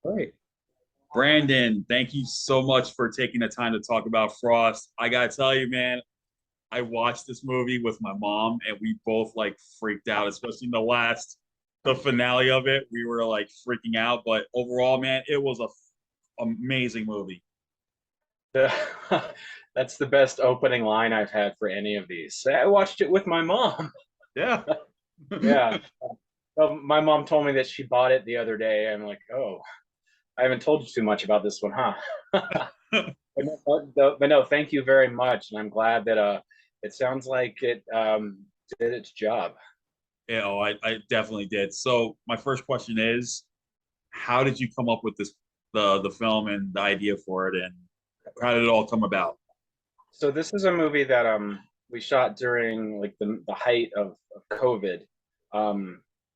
Great. Brandon, thank you so much for taking the time to talk about Frost. I gotta tell you, man, I watched this movie with my mom and we both like freaked out, especially in the finale of it. We were like freaking out, but overall, man, it was a amazing movie. The, that's the best opening line I've had for any of these. I watched it with my mom. Yeah. Yeah. Well, my mom told me that she bought it the other day. I'm like, oh, I haven't told you too much about this one, huh? But no, thank you very much. And I'm glad that it sounds like it did its job. Yeah, oh, I definitely did. So my first question is, how did you come up with the film and the idea for it, and how did it all come about? So this is a movie that we shot during like the height of COVID.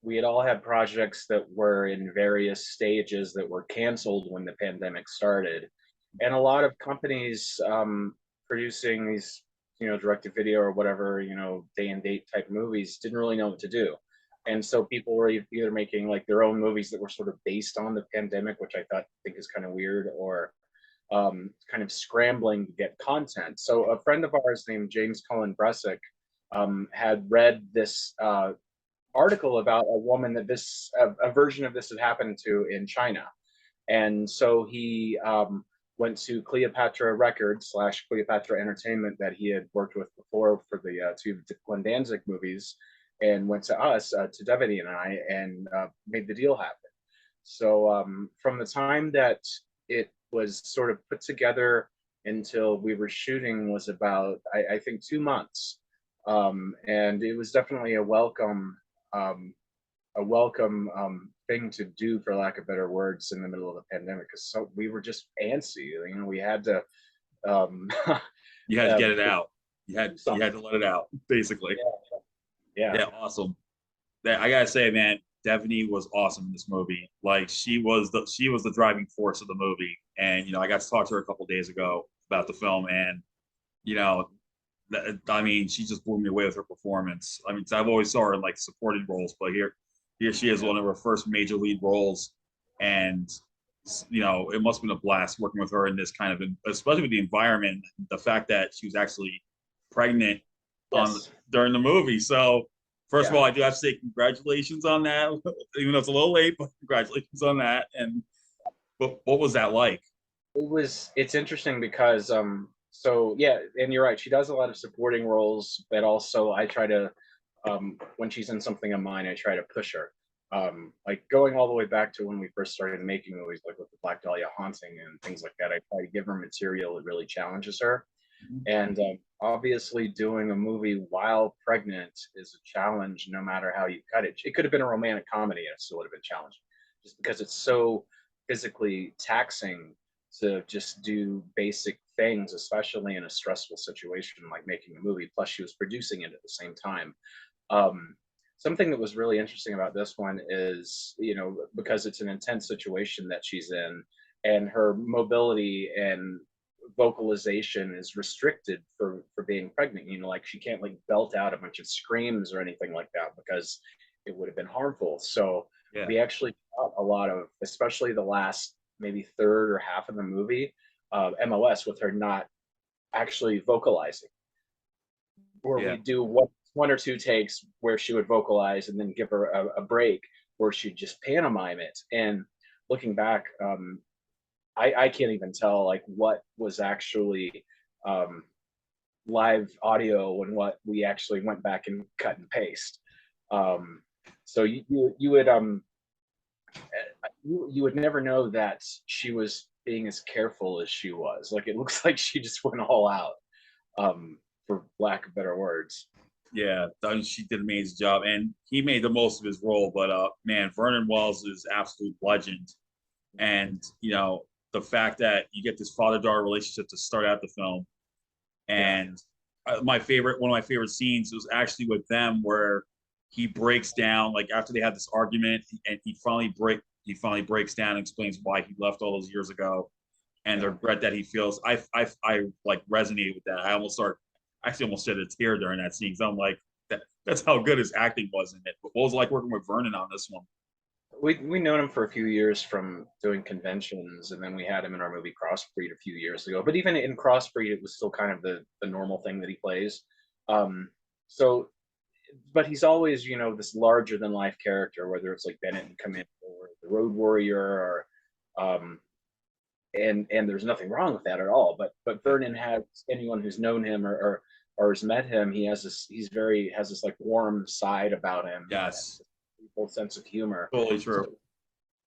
We had all had projects that were in various stages that were canceled when the pandemic started, and a lot of companies producing these, direct to video or whatever, day and date type movies didn't really know what to do. And so people were either making like their own movies that were sort of based on the pandemic, which think is kind of weird, or kind of scrambling to get content. So a friend of ours named James Cullen Bressick had read this article about a woman that a version of this had happened to in China, and so he went to Cleopatra Records / Cleopatra Entertainment that he had worked with before for the two Glenn Danzig movies, and went to us, to Devaney and I, and made the deal happen. So from the time that it was sort of put together until we were shooting was about, I think, 2 months, and it was definitely um, a welcome thing to do, for lack of better words, in the middle of the pandemic, because so we were just antsy. We had to um, You had to get it do out. You something. had to let it out, basically. Yeah, yeah. Yeah, awesome. That I gotta say, man, Devaney was awesome in this movie. Like she was the driving force of the movie. And I got to talk to her a couple days ago about the film, and you know, I mean, she just blew me away with her performance. I mean, I've always saw her in like supporting roles, but here she is, Yeah. one of her first major lead roles, and it must have been a blast working with her in this kind of, especially with the environment, the fact that she was actually pregnant on Yes. during the movie. So, first of Yeah. all, I do have to say congratulations on that, even though it's a little late, but congratulations on that. And but what was that like? It's interesting because so yeah, and you're right, she does a lot of supporting roles, but also I try to, when she's in something of mine, I try to push her. Like going all the way back to when we first started making movies, like with the Black Dahlia Haunting and things like that, I try to give her material that really challenges her. And obviously, doing a movie while pregnant is a challenge, no matter how you cut it. It could have been a romantic comedy, and it still would have been challenging, just because it's so physically taxing to just do basic things, especially in a stressful situation like making a movie. Plus, she was producing it at the same time. Um, Something that was really interesting about this one is, because it's an intense situation that she's in, and her mobility and vocalization is restricted for being pregnant. Like she can't like belt out a bunch of screams or anything like that because it would have been harmful. So Yeah, we actually got a lot of, especially the last maybe third or half of the movie, MOS with her not actually vocalizing, where yeah, we do one or two takes where she would vocalize and then give her a break where she'd just pantomime it. And looking back, I can't even tell like what was actually um, live audio and what we actually went back and cut and paste. Um, so you would you would never know that she was being as careful as she was. Like it looks like she just went all out, for lack of better words. yeah. She did an amazing job, and he made the most of his role. But man, Vernon Wells is absolute legend, and the fact that you get this father-daughter relationship to start out the film, Yeah, and one of my favorite scenes was actually with them where he breaks down like after they had this argument, and he finally breaks down and explains why he left all those years ago and the yeah. regret that he feels. I like resonate with that. I actually almost shed a tear during that scene. So I'm like, that's how good his acting was in it. But what was it like working with Vernon on this one? We known him for a few years from doing conventions, and then we had him in our movie Crossbreed a few years ago. But even in Crossbreed, it was still kind of the normal thing that he plays. Um, so, but he's always, you know, this larger than life character, whether it's like Bennett and Commando or the Road Warrior, or um, and there's nothing wrong with that at all. But Vernon has, anyone who's known him or has met him, he has this, he's very, has this like warm side about him, Yes, full sense of humor. totally So true.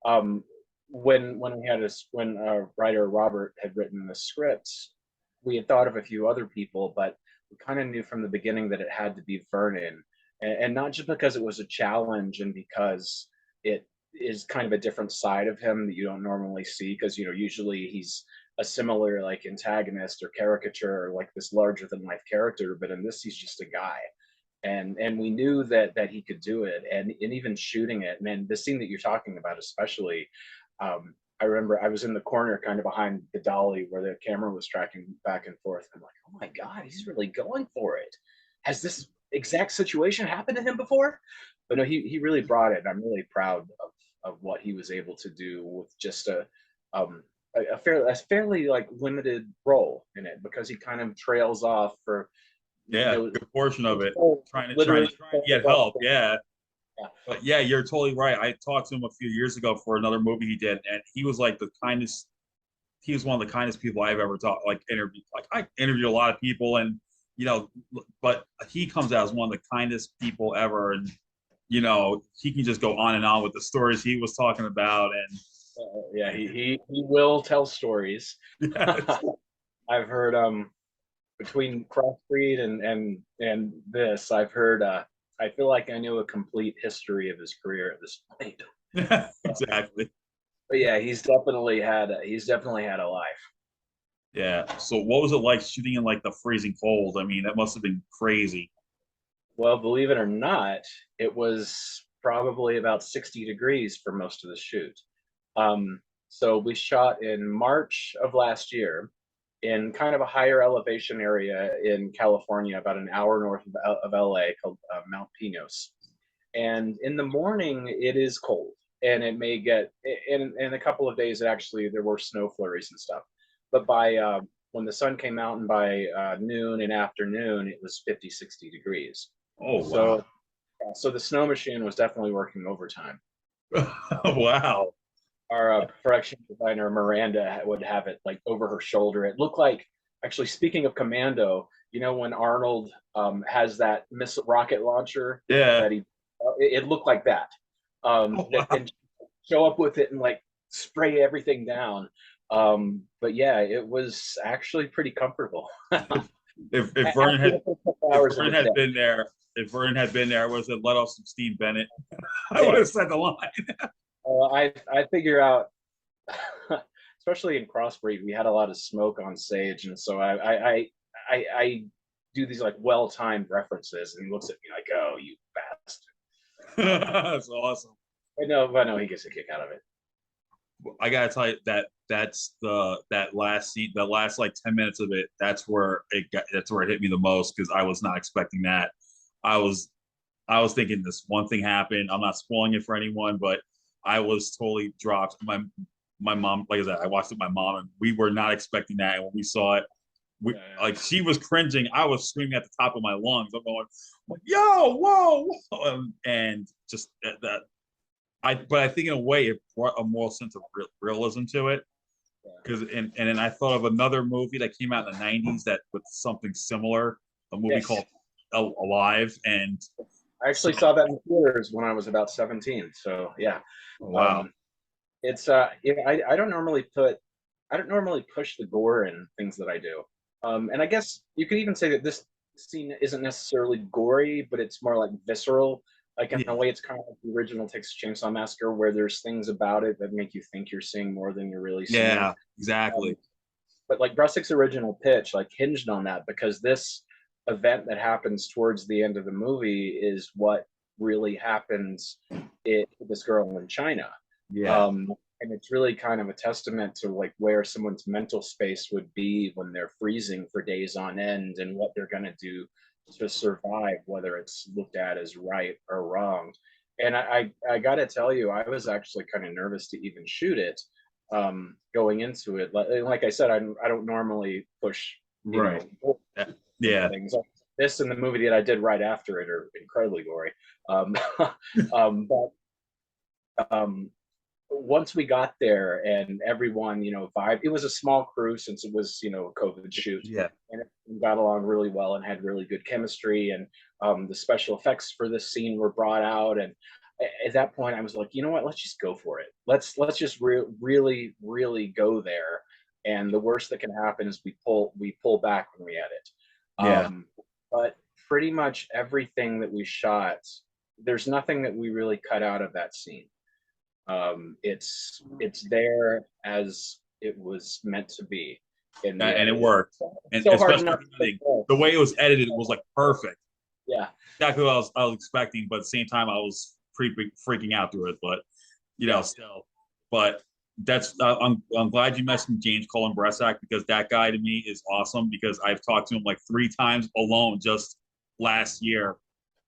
um, when we had this, when writer Robert had written the scripts, we had thought of a few other people, but we kind of knew from the beginning that it had to be Vernon, and not just because it was a challenge and because it is kind of a different side of him that you don't normally see, because you know usually he's a similar like antagonist or caricature or like this larger than life character, but in this he's just a guy, and we knew that he could do it, and even shooting it, man, the scene that you're talking about especially, I remember I was in the corner kind of behind the dolly where the camera was tracking back and forth. I'm like, oh my god, he's really going for it. Has this exact situation happened to him before? But no, he really brought it, and I'm really proud of what he was able to do with just um a fairly like limited role in it, because he kind of trails off for, you Yeah, know, good portion of it. literally Trying to get help. Yeah. yeah. But yeah, you're totally right. I talked to him a few years ago for another movie he did, and he was like the kindest. He was one of the kindest people I've ever talked, like interviewed. Like I interviewed a lot of people, and you know, but he comes out as one of the kindest people ever, and you know, he can just go on and on with the stories he was talking about, Yeah, and he will tell stories. yes, I've heard between Crossbreed and this, I've heard I feel like I knew a complete history of his career at this point. exactly. But yeah, he's definitely had a life. Yeah. So, what was it like shooting in like the freezing cold? I mean, that must have been crazy. Well, believe it or not, it was probably about 60 degrees for most of the shoot. So we shot in March of last year in kind of a higher elevation area in California, about an hour north of LA, called Mount Pinos. And in the morning, it is cold, and it may get, in a couple of days, actually, there were snow flurries and stuff. But by when the sun came out and by noon and afternoon, it was 50, 60 degrees. Oh wow. So, so the snow machine was definitely working overtime. Wow. Our production designer Miranda would have it like over her shoulder. It looked like, actually, speaking of Commando, you know when Arnold has that missile rocket launcher Yeah. that it looked like that. Oh That, wow. and show up with it and like spray everything down. But yeah, it was actually pretty comfortable. If Vernon After had the first couple if hours of Vernon the had set. been there, if Vernon had been there, I would have said, let off some Steve Bennett. I would Yeah. have said the line. I figure out, especially in Crossbreed, we had a lot of smoke on stage, and so I do these like well timed references, and he looks at me like, "Oh, you bastard!" That's awesome. But no, he gets a kick out of it. I gotta tell you that's that last scene, the last like 10 minutes of it. That's where it hit me the most because I was not expecting that. I was I was thinking this one thing happened. I'm not spoiling it for anyone, but I was totally dropped. My mom, like I said, I watched it with my mom, and we were not expecting that. And when we saw it, we Yeah, like she was cringing. I was screaming at the top of my lungs. I'm going, "Yo, whoa!" whoa. And just that. But I think in a way it brought a moral sense of realism to it. yeah, Because and then I thought of another movie that came out in the '90s that with something similar, a movie yes. called Alive, and I so actually saw that in theaters when I was about 17. So yeah, oh, wow. um, it's yeah, I don't normally push the gore in things that I do. And I guess you could even say that this scene isn't necessarily gory, but it's more like visceral. Like in a Yeah, way, it's kind of like the original Texas Chainsaw Massacre, where there's things about it that make you think you're seeing more than you're really seeing. yeah, exactly. Um, but like Brussick's original pitch, like hinged on that, because this event that happens towards the end of the movie is what really happens with this girl in China. Yeah, um, and it's really kind of a testament to like where someone's mental space would be when they're freezing for days on end, and what they're going to do to survive, whether it's looked at as right or wrong. And I got to tell you, I was actually kind of nervous to even shoot it, going into it. Like I said, I don't normally push, you Right. know, Yeah. things. This and the movie that I did right after it are incredibly gory. Um, but once we got there and everyone, vibe, it was a small crew since it was, a COVID shoot, Yeah. and everyone got along really well and had really good chemistry. And the special effects for this scene were brought out. And at that point, I was like, you know what? Let's just go for it. Let's just really, really go there. And the worst that can happen is we pull back when we edit. Yeah. But pretty much everything that we shot, there's nothing that we really cut out of that scene. It's there as it was meant to be in the And it edit. worked. And So hard especially enough. the way it was edited was like perfect. Yeah, Exactly what I was expecting, but at the same time I was freaking out through it. But yeah. still. But that's I'm glad you mentioned James Colin Bresack, because that guy to me is awesome, because I've talked to him like 3 times alone just last year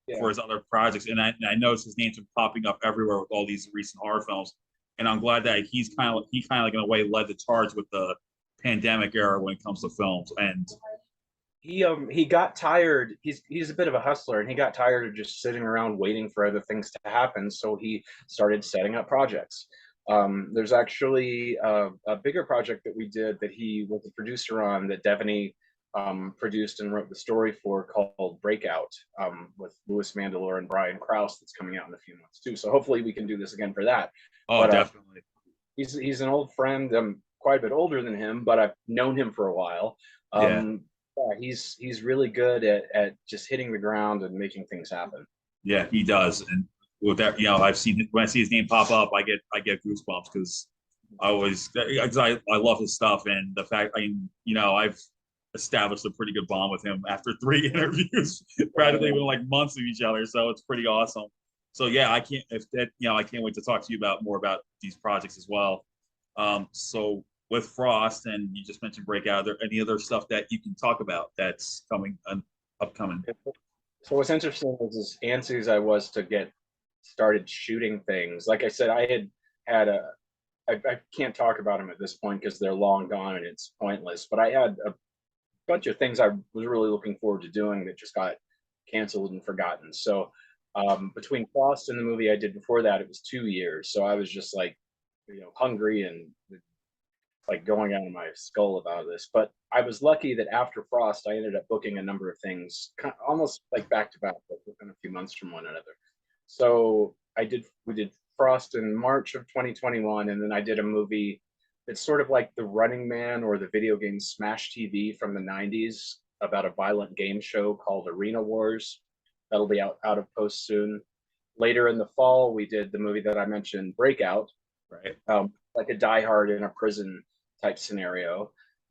for Yeah. his other projects, and I noticed his name's been popping up everywhere with all these recent horror films, and I'm glad that he kind of like in a way led the charge with the pandemic era when it comes to films. And He got tired. He's a bit of a hustler, and he got tired of just sitting around waiting for other things to happen. So he started setting up projects. There's actually a bigger project that we did that he was the producer on, that Devaney produced and wrote the story for, called Breakout, with Louis Mandylor and Brian Krause, that's coming out in a few months too. So hopefully we can do this again for that. oh, But definitely. he's an old friend. I'm quite a bit older than him, but I've known him for a while. Yeah. Yeah, he's really good at just hitting the ground and making things happen. Yeah, he does. And with that, I've seen when I see his name pop up, I get goosebumps, because I love his stuff, and the fact I've established a pretty good bond with him after 3 interviews, practically within like months of each other. So it's pretty awesome. So yeah, I can't wait to talk to you about more about these projects as well. So with Frost, and you just mentioned Breakout, are there any other stuff that you can talk about that's coming upcoming? So what's interesting is, as antsy as I was to get started shooting things, like I said, had I can't talk about them at this point because they're long gone and it's pointless. But I had a bunch of things I was really looking forward to doing that just got canceled and forgotten. So between Frost and the movie I did before that, it was 2 years. So I was just like, hungry and like going out of my skull about this. But I was lucky that after Frost, I ended up booking a number of things, almost like back to back, but within a few months from one another. So we did Frost in March of 2021, and then I did a movie that's sort of like The Running Man, or the video game Smash TV from the 90s, about a violent game show called Arena Wars. That'll be out of post soon. Later in the fall, we did the movie that I mentioned, Breakout, Right. like a diehard in a prison type scenario.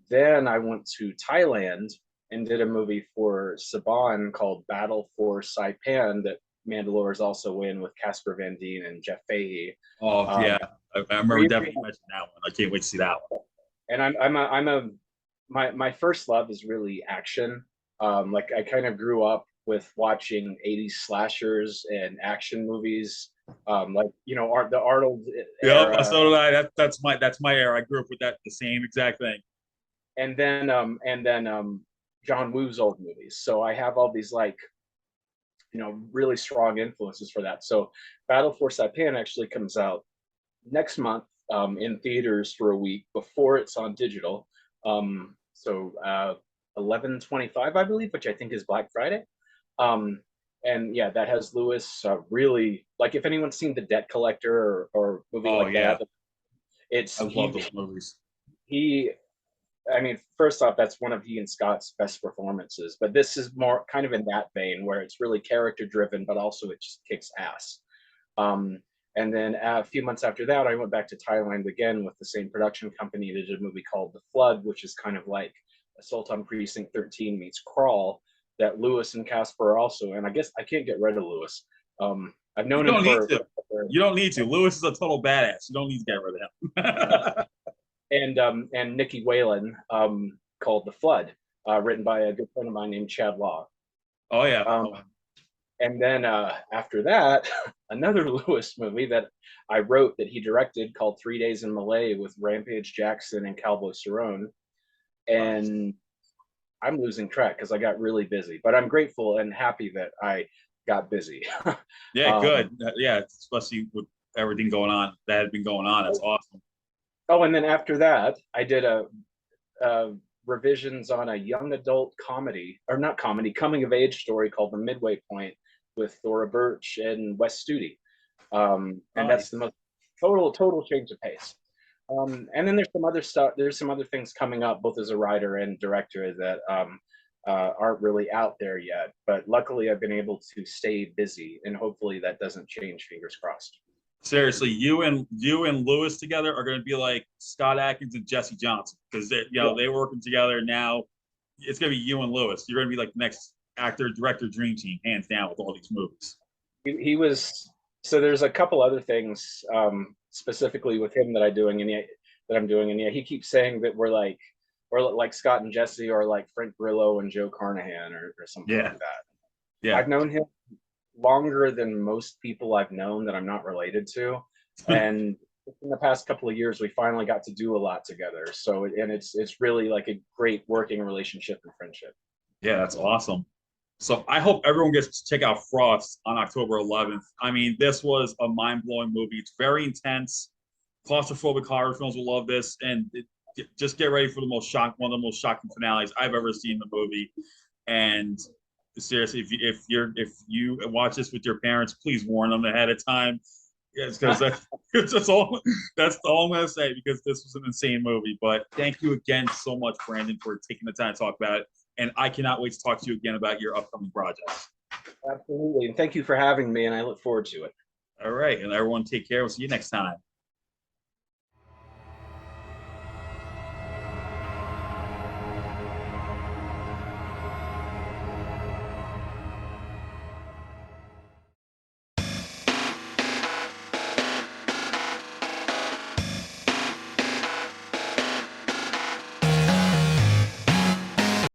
Then I went to Thailand and did a movie for Saban called Battle for Saipan, that Mandalore is also in, with Casper Van Dien and Jeff Fahey. Oh Um, yeah, I remember definitely you mentioned that one. I can't wait to see that one. and I'm a my first love is really action. Like I kind of grew up with watching 80s slashers and action movies. Like the Arnold Yep, era, so did I. That's my era. I grew up with that, the same exact thing. and then John Woo's old movies. So I have all these, like, really strong influences for that. So Battle for Saipan actually comes out next month, in theaters for a week before it's on digital. So 11/25, I believe, which I think is Black Friday. Um, and yeah, that has Lewis, really, like, if anyone's seen The Debt Collector, or movie Oh like yeah, that, it's I love those movies. he I mean, first off, that's one of he and Scott's best performances. But this is more kind of in that vein, where it's really character driven, but also it just kicks ass. Um, and then a few months after that, I went back to Thailand again with the same production company. They did a movie called The Flood, which is kind of like Assault on Precinct 13 meets Crawl, that Lewis and Casper are also. And I guess I can't get rid of Lewis. I've You known him don't need for, to. You don't need to. Lewis is a total badass. You don't need to get rid of him. and Nikki Whalen, called The Flood, written by a good friend of mine named Chad Law. Oh yeah. Um, Oh, And then after that, another Lewis movie that I wrote that he directed called 3 Days in Malay with Rampage Jackson and Calvo Cerrone. Nice. And I'm losing track because I got really busy, but I'm grateful and happy that I got busy. Yeah, good. um, Yeah, especially with everything going on that had been going on. That's awesome. oh, and then after that, I did a revisions on a young adult comedy, or not comedy, coming of age story called The Midway Point with Thora Birch and Wes Studi. And that's the Nice. most total change of pace. And then there's some other stuff. There's some other things coming up, both as a writer and director, that aren't really out there yet. But luckily, I've been able to stay busy, and hopefully that doesn't change. Fingers crossed. Seriously, you and Lewis together are going to be like Scott Adkins and Jesse Johnson because Yeah, they were working together now. It's going to be you and Lewis. You're going to be like the next actor director dream team, hands down, with all these movies. he was. So there's a couple other things specifically with him that I'm doing, and yeah, he keeps saying that we're like Scott and Jesse, or like Frank Grillo and Joe Carnahan, or something Yeah, like that. yeah. I've known him longer than most people I've known that I'm not related to, and in the past couple of years, we finally got to do a lot together. So, and it's really like a great working relationship and friendship. Yeah, that's awesome. So I hope everyone gets to check out Frost on October 11th. I mean, this was a mind-blowing movie. It's very intense. Claustrophobic horror films will love this, and just get ready for one of the most shocking finales I've ever seen in the movie. And seriously, if you watch this with your parents, please warn them ahead of time. Yes, because that's all I'm gonna say, because this was an insane movie. But thank you again so much, Brandon, for taking the time to talk about it. And I cannot wait to talk to you again about your upcoming projects. Absolutely, and thank you for having me, and I look forward to it. All right, and everyone take care. We'll see you next time.